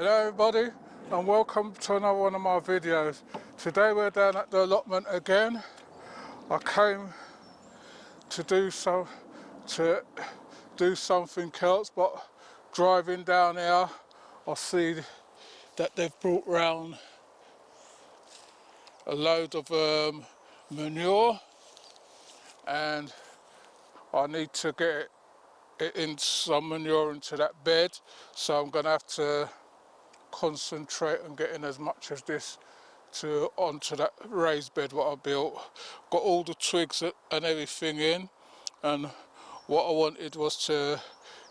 Hello everybody and welcome to another one of my videos. Today we're down at the allotment again. I came to do something else, but driving down here I see that they've brought round a load of manure, and I need to get it in some manure into that bed, so I'm going to have to concentrate on getting as much of this onto that raised bed what I built. Got all the twigs and everything in, and what I wanted was to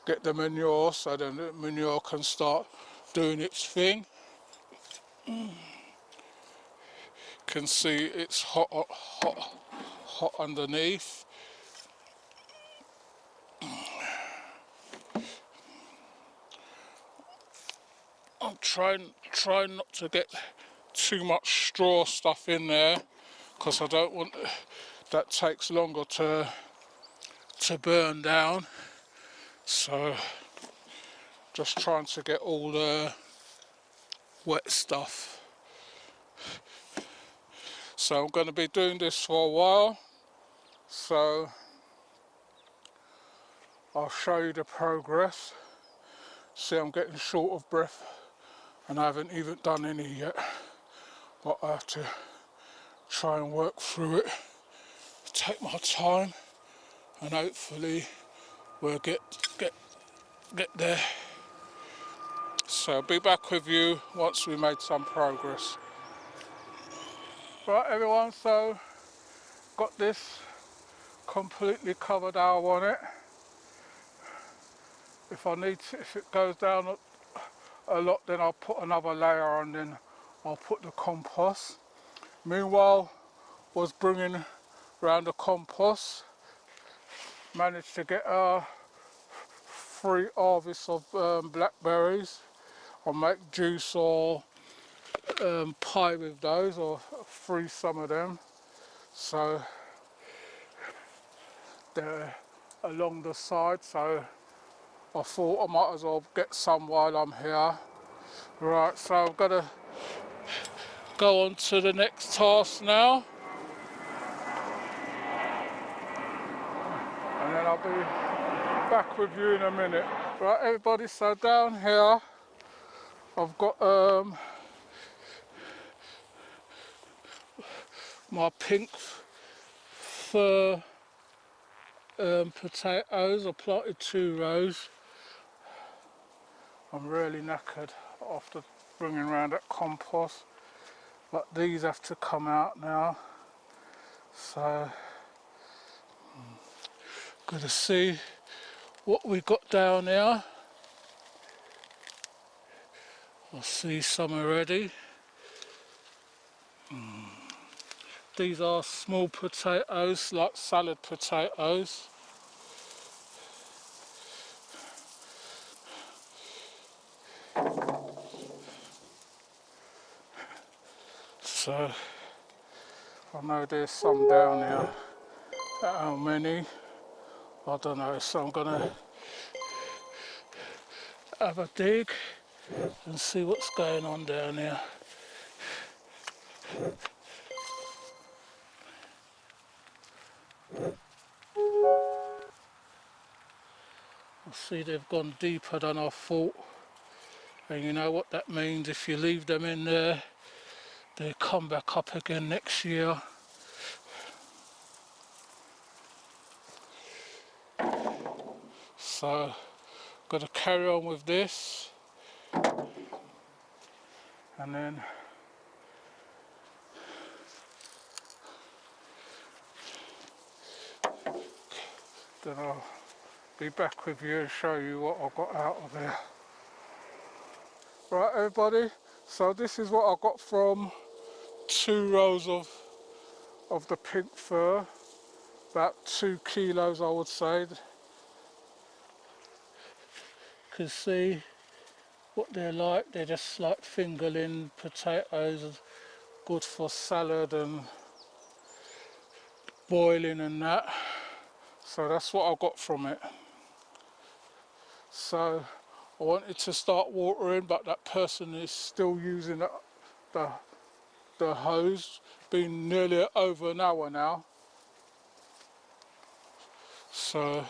get the manure so then the manure can start doing its thing. Can see it's hot underneath. I'm trying not to get too much straw stuff in there because I don't want that takes longer to burn down, so just trying to get all the wet stuff. So I'm going to be doing this for a while, so I'll show you the progress. See, I'm getting short of breath and I haven't even done any yet, but I have to try and work through it, take my time, and hopefully we'll get there. So I'll be back with you once we made some progress. Right everyone, so got this completely covered out on it. If it goes down a lot, then I'll put another layer on, then I'll put the compost. Meanwhile, was bringing around the compost, managed to get a free harvest of blackberries. I'll make juice or pie with those, or freeze some of them. So they're along the side, so I thought I might as well get some while I'm here. Right, so I've got to go on to the next task now, and then I'll be back with you in a minute. Right everybody, so down here I've got my pink fir potatoes. I planted 2 rows. I'm really knackered after bringing around that compost, but these have to come out now, so good to see what we got down here. I see some already. These are small potatoes, like salad potatoes. So I know there's some down here. How many? I don't know, so I'm gonna have a dig and see what's going on down here. I see they've gone deeper than I thought, and you know what that means. If you leave them in there, they come back up again next year. So got to carry on with this, and then I'll be back with you and show you what I got out of there. Right everybody, so this is what I got from 2 rows of the pink fir, about 2 kilos I would say. You can see what they're like. They're just like fingerling potatoes, good for salad and boiling and that. So that's what I got from it. So I wanted to start watering, but that person is still using the, the hose. Been nearly over an hour now. So,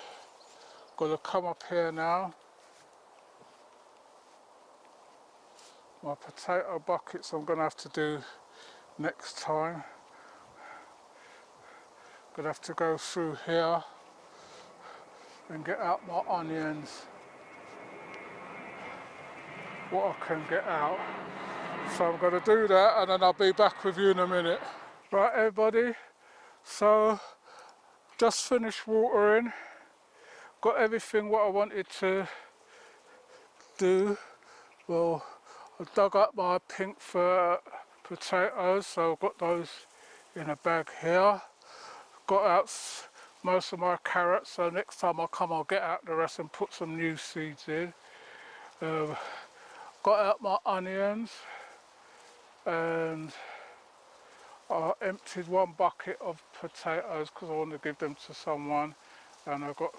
got to come up here now. My potato buckets I'm going to have to do next time. Going to have to go through here and get out my onions. What I can get out. So I'm going to do that and then I'll be back with you in a minute. Right everybody, so just finished watering. Got everything what I wanted to do. Well, I dug up my pink fir potatoes, so I've got those in a bag here. Got out most of my carrots, so next time I come I'll get out the rest and put some new seeds in. Got out my onions and I emptied one bucket of potatoes because I want to give them to someone, and I got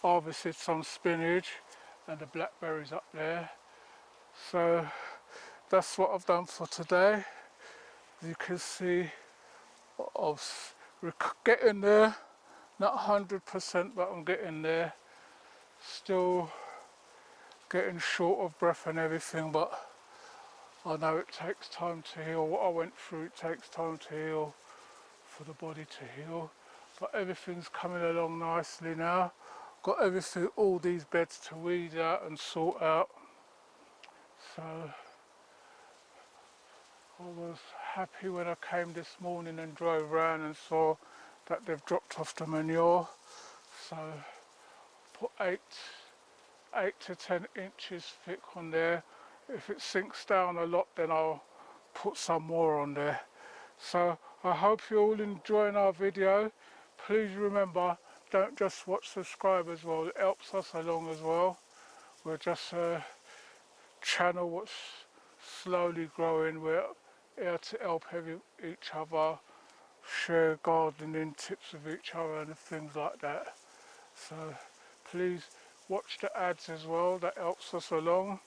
harvested some spinach and the blackberries up there. So that's what I've done for today. You can see I'm getting there, not 100% but I'm getting there. Still getting short of breath and everything, but I know it takes time to heal. What I went through, it takes time to heal, for the body to heal. But everything's coming along nicely now. Got everything, all these beds to weed out and sort out. So I was happy when I came this morning and drove around and saw that they've dropped off the manure. So put 8 to 10 inches thick on there. If it sinks down a lot, then I'll put some more on there. So I hope you're all enjoying our video. Please remember, don't just watch, subscribe as well. It helps us along as well. We're just a channel what's slowly growing. We're here to help each other, share gardening tips with each other and things like that. So please watch the ads as well, that helps us along.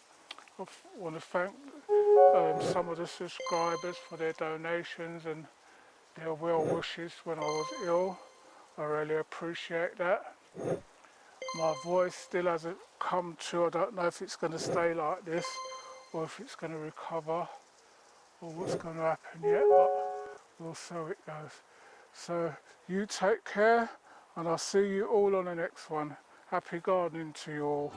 I want to thank some of the subscribers for their donations and their well wishes when I was ill. I really appreciate that. My voice still hasn't come to, I don't know if it's going to stay like this or if it's going to recover or what's going to happen yet, but we'll see how it goes. So you take care and I'll see you all on the next one. Happy gardening to you all.